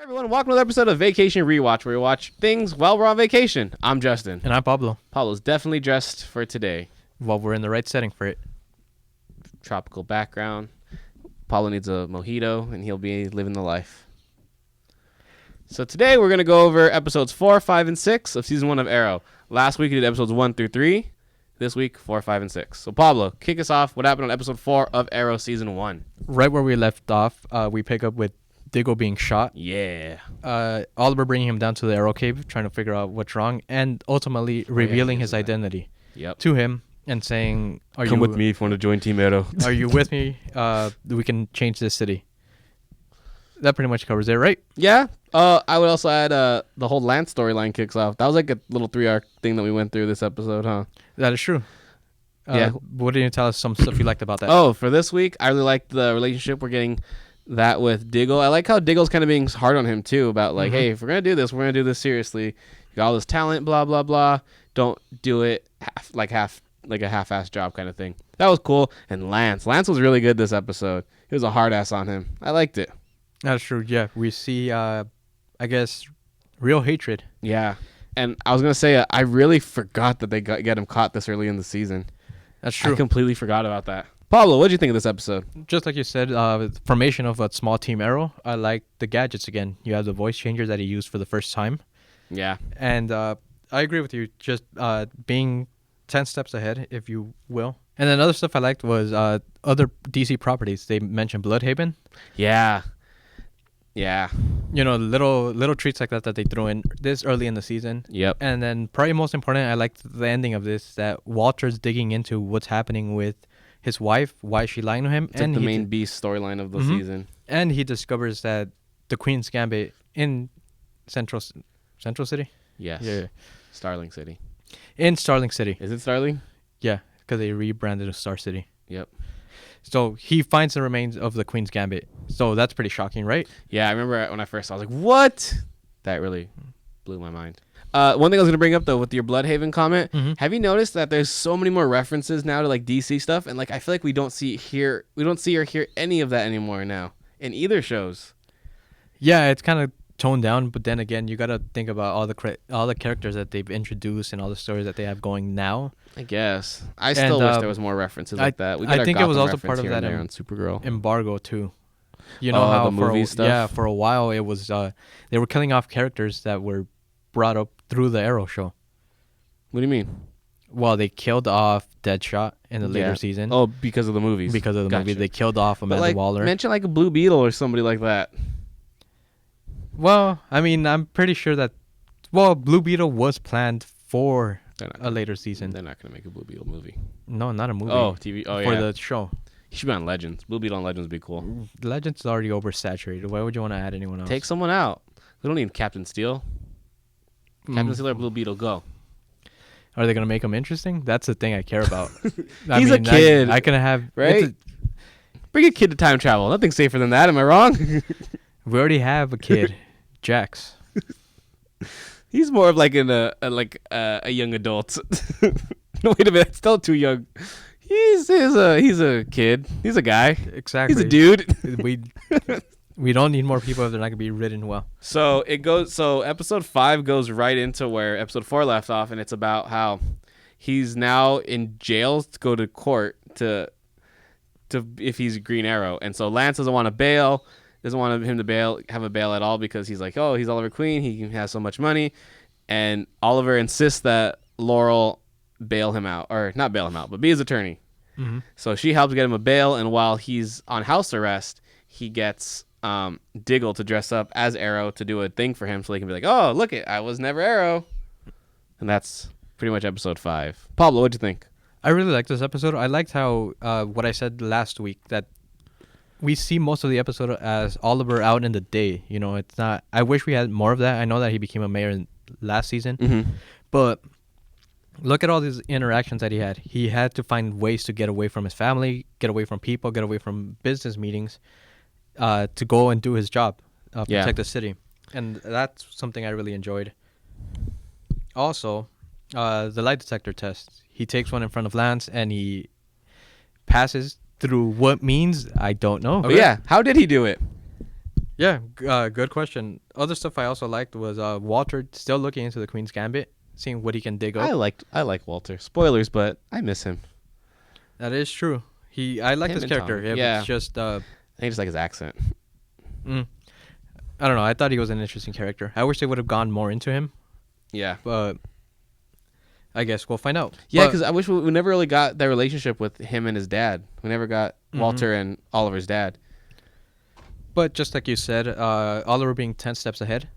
Everyone, welcome to another episode of Vacation Rewatch, where we watch things while we're on vacation. I'm Justin. And I'm Pablo. Pablo's definitely dressed for today. Well, we're in the right setting for it. Tropical background. Pablo needs a mojito, and he'll be living the life. So today we're going to go over episodes 4, 5, and 6 of Season 1 of Arrow. Last week we did episodes 1 through 3. This week, 4, 5, and 6. So Pablo, kick us off. What happened on episode 4 of Arrow Season 1? Right where we left off, we pick up with Diggle being shot. Yeah. Oliver bringing him down to the Arrow Cave, trying to figure out what's wrong, and ultimately revealing his identity to him and saying, Come with me if you want to join Team Arrow. Are you with me? We can change this city. That pretty much covers it, right? Yeah. I would also add the whole Lance storyline kicks off. That was like a little 3-arc thing that we went through this episode, huh? That is true. Yeah. What did you tell us some stuff you liked about that? Oh, for this week, I really liked the relationship we're getting that with Diggle. I like how Diggle's kind of being hard on him, too, about like, hey, if we're going to do this, we're going to do this seriously. You got all this talent, blah, blah, blah. Don't do it like a half-ass job kind of thing. That was cool. And Lance was really good this episode. He was a hard ass on him. I liked it. That's true, yeah. We see, I guess, real hatred. Yeah. And I was going to say, I really forgot that they get him caught this early in the season. That's true. I completely forgot about that. Pablo, what did you think of this episode? Just like you said, formation of a small team Arrow. I like the gadgets again. You have the voice changer that he used for the first time. Yeah. And I agree with you. Just being 10 steps ahead, if you will. And then other stuff I liked was other DC properties. They mentioned Bloodhaven. Yeah. Yeah. You know, little treats like that they threw in this early in the season. Yep. And then probably most important, I liked the ending of this, that Walter's digging into what's happening with his wife, why is she lying to him. It's like the main beast storyline of the season. And he discovers that the Queen's Gambit in Central City? Yes. Yeah. Starling City. In Starling City. Is it Starling? Yeah, because they rebranded as Star City. Yep. So he finds the remains of the Queen's Gambit. So that's pretty shocking, right? Yeah, I remember when I first saw it, I was like, what? That really blew my mind. One thing I was going to bring up, though, with your Bloodhaven comment, have you noticed that there's so many more references now to, like, DC stuff? And, like, I feel like we don't see or hear any of that anymore now in either shows. Yeah, it's kind of toned down, but then again, you got to think about all the characters that they've introduced and all the stories that they have going now. I guess. I still wish there was more references like that. We I think it was also part of that on Supergirl. Embargo, too. You know how the movie stuff? Yeah, for a while it was they were killing off characters that were brought up through the Arrow show. What do you mean? Well, they killed off Deadshot in the later season. Oh, because of the movies. Because of the movie. They killed off Amanda Waller. Mention like a Blue Beetle or somebody like that. Well, I mean, I'm pretty sure that... Well, Blue Beetle was planned for a later season. They're not going to make a Blue Beetle movie. No, not a movie. Oh, TV. Oh, yeah. For the show. He should be on Legends. Blue Beetle on Legends would be cool. Legends is already oversaturated. Why would you want to add anyone else? Take someone out. We don't need Captain Steel. Captain Steel or Blue Beetle, go. Are they going to make him interesting? That's the thing I care about. He's a kid. I can have... Right? Bring a kid to time travel. Nothing's safer than that. Am I wrong? We already have a kid. Jax. He's more of like a young adult. No, wait a minute. Still too young. He's a kid. He's a guy. Exactly. He's a dude. We don't need more people if they're not gonna be written well. So episode 5 goes right into where episode 4 left off, and it's about how he's now in jail to go to court to if he's Green Arrow, and so Lance doesn't want to bail. Doesn't want him to have a bail at all because he's like, oh, he's Oliver Queen. He has so much money. And Oliver insists that Laurel bail him out. Or not bail him out, but be his attorney. Mm-hmm. So she helps get him a bail. And while he's on house arrest, he gets Diggle to dress up as Arrow to do a thing for him so he can be like, oh, look it, I was never Arrow. And that's pretty much episode 5. Pablo, what'd you think? I really liked this episode. I liked how what I said last week, that we see most of the episode as Oliver out in the day. You know, it's not... I wish we had more of that. I know that he became a mayor last season. But look at all these interactions that he had. He had to find ways to get away from his family, get away from people, get away from business meetings to go and do his job, protect the city. And that's something I really enjoyed. Also, the lie detector test. He takes one in front of Lance and he passes... Through what means, I don't know. Oh, yeah. How did he do it? Yeah, good question. Other stuff I also liked was Walter still looking into the Queen's Gambit, seeing what he can dig up. I like Walter. Spoilers, but I miss him. That is true. I like Him this and character. Tommy. It Yeah. was just I think just like his accent. I don't know. I thought he was an interesting character. I wish they would have gone more into him, Yeah. but I guess we'll find out. Yeah, But- because I wish we never really got that relationship with him and his dad. We never got Walter and Oliver's dad. But just like you said, Oliver being 10 steps ahead,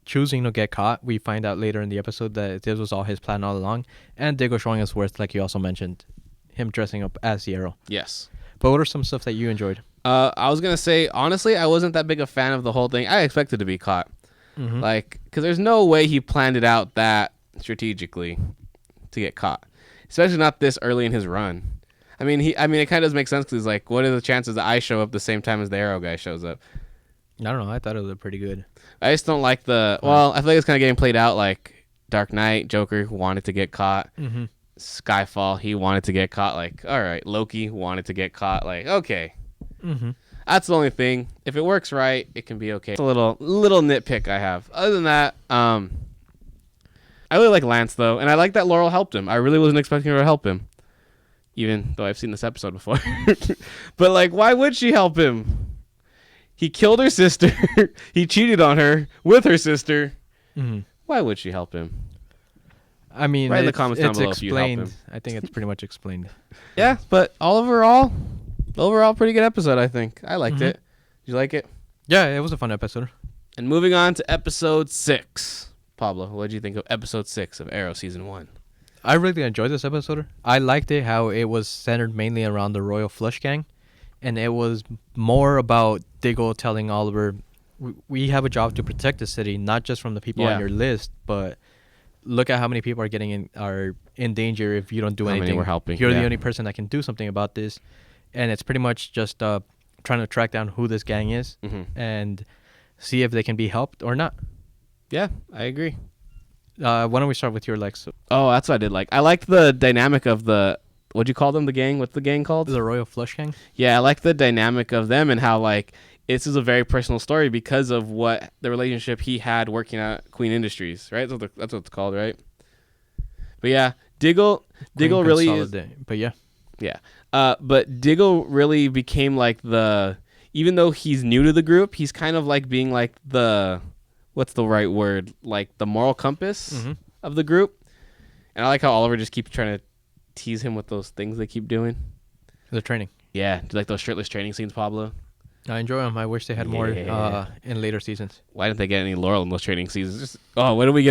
choosing to get caught, we find out later in the episode that this was all his plan all along. And Diggle showing his worth, like you also mentioned, him dressing up as the Arrow. Yes. But what are some stuff that you enjoyed? I was going to say, honestly, I wasn't that big a fan of the whole thing. I expected to be caught. Like, because there's no way he planned it out that strategically to get caught. Especially not this early in his run. I mean, it kind of does make sense because he's like, what are the chances that I show up the same time as the Arrow guy shows up? I don't know. I thought it was pretty good. I just don't like I feel like it's kind of getting played out like Dark Knight, Joker wanted to get caught. Skyfall, he wanted to get caught. Like, all right, Loki wanted to get caught. Like, okay. That's the only thing. If it works right, it can be okay. It's a little nitpick I have. Other than that, I really like Lance, though. And I like that Laurel helped him. I really wasn't expecting her to help him. Even though I've seen this episode before. But, like, why would she help him? He killed her sister. He cheated on her with her sister. Why would she help him? I mean, Write in the comments down below if you help explained. him. I think it's pretty much explained. Yeah, but overall, pretty good episode, I think. I liked it. Did you like it? Yeah, it was a fun episode. And moving on to episode 6. Pablo, what did you think of episode 6 of Arrow Season 1? I really enjoyed this episode. I liked it how it was centered mainly around the Royal Flush Gang. And it was more about Diggle telling Oliver, we have a job to protect the city, not just from the people on your list, but look at how many people are in danger if you don't do anything. How many we're helping. You're the only person that can do something about this. And it's pretty much just trying to track down who this gang is and see if they can be helped or not. Yeah, I agree. Why don't we start with your likes? Oh, that's what I did like. I liked the dynamic of what'd you call them, the gang? What's the gang called? The Royal Flush Gang? Yeah, I like the dynamic of them and how, like, this is a very personal story because of what the relationship he had working at Queen Industries, right? That's what it's called, right? But yeah, Diggle really is... But yeah. Yeah. But Diggle really became like even though he's new to the group, he's kind of like being like what's the right word? Like the moral compass of the group. And I like how Oliver just keeps trying to tease him with those things they keep doing. The training. Yeah. Do you like those shirtless training scenes, Pablo? I enjoy them. I wish they had more in later seasons. Why didn't they get any Laurel in those training seasons? Why didn't we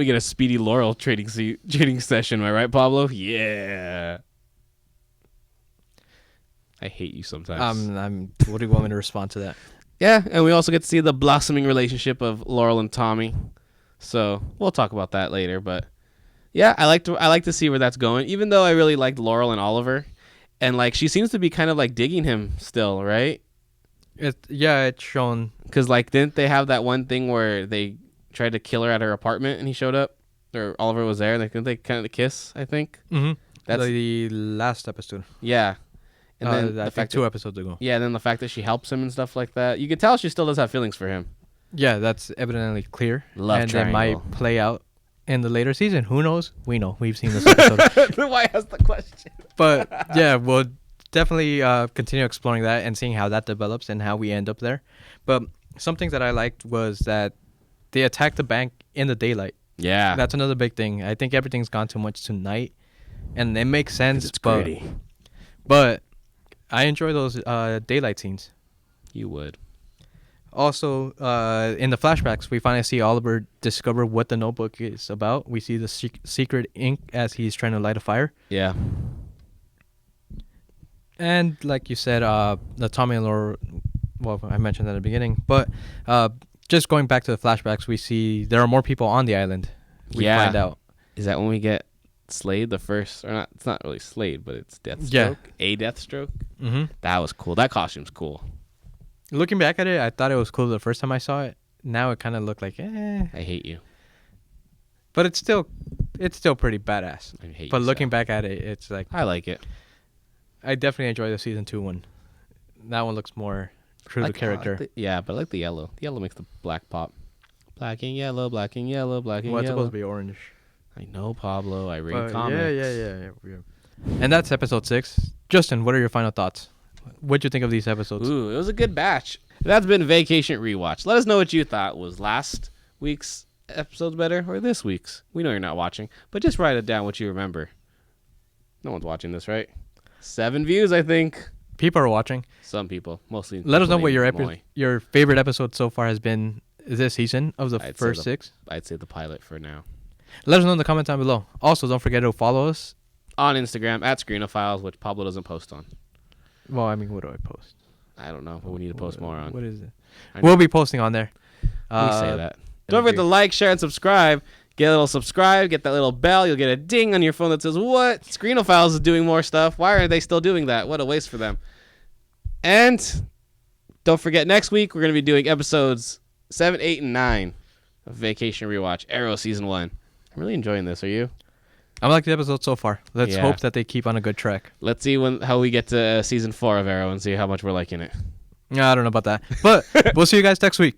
get a speedy Laurel training session? Am I right, Pablo? Yeah. I hate you sometimes. What do you want me to respond to that? Yeah, and we also get to see the blossoming relationship of Laurel and Tommy. So we'll talk about that later. But yeah, I like to see where that's going. Even though I really liked Laurel and Oliver, and like she seems to be kind of like digging him still, right? It's shown. Because like didn't they have that one thing where they tried to kill her at her apartment and he showed up, or Oliver was there? Didn't they kind of kiss? I think. That's the last episode. Yeah. And then I think 2 episodes ago. Yeah, and then the fact that she helps him and stuff like that. You can tell she still does have feelings for him. Yeah, that's evidently clear. Love and triangle. it might play out in the later season. Who knows? We know. We've seen this episode. Why ask the question? But yeah, we'll definitely continue exploring that and seeing how that develops and how we end up there. But something that I liked was that they attacked the bank in the daylight. Yeah. That's another big thing. I think everything's gone too much tonight. And it makes sense. It's gritty. But I enjoy those daylight scenes. You would. Also, in the flashbacks, we finally see Oliver discover what the notebook is about. We see the secret ink as he's trying to light a fire. Yeah. And like you said, the Tommy and Laura, well, I mentioned that at the beginning. But just going back to the flashbacks, we see there are more people on the island. We find out. Is that when we get Slade, the first, or not? It's not really Slade, but it's Deathstroke. Yeah. A Deathstroke. Mm-hmm. That was cool. That costume's cool. Looking back at it, I thought it was cool the first time I saw it. Now it kind of looked like, I hate you. But it's still pretty badass. I hate But you, looking Seth. back at it, it's like I like it. I definitely enjoy the season 2 one. That one looks more true to character. Yeah, but I like the yellow. The yellow makes the black pop. Black and yellow, black and yellow, black and Well, it's yellow. supposed to be orange. I know, Pablo. I read But comics. Yeah. And that's episode 6. Justin, what are your final thoughts? What'd you think of these episodes? Ooh, it was a good batch. That's been Vacation Rewatch. Let us know what you thought. Was last week's episodes better or this week's? We know you're not watching, but just write it down what you remember. No one's watching this, right? 7 views, I think. People are watching. Some people, mostly. Let us know what Moy. your favorite episode so far has been this season of the first 6. I'd say the pilot for now. Let us know in the comment down below. Also, don't forget to follow us On Instagram, at Screenophiles, which Pablo doesn't post on. Well, I mean, what do I post? I don't know, but we need to post more on. What is it? We'll be posting on there. We say that. Don't forget to like, share, and subscribe. Get a little subscribe, get that little bell. You'll get a ding on your phone that says, what? Screenophiles is doing more stuff. Why aren't they still doing that? What a waste for them. And don't forget, next week we're going to be doing episodes 7, 8, and 9 of Vacation Rewatch, Arrow Season 1. I'm really enjoying this. Are you? I like the episode so far. Let's Yeah. hope that they keep on a good track. Let's see how we get to Season 4 of Arrow and see how much we're liking it. I don't know about that. But we'll see you guys next week.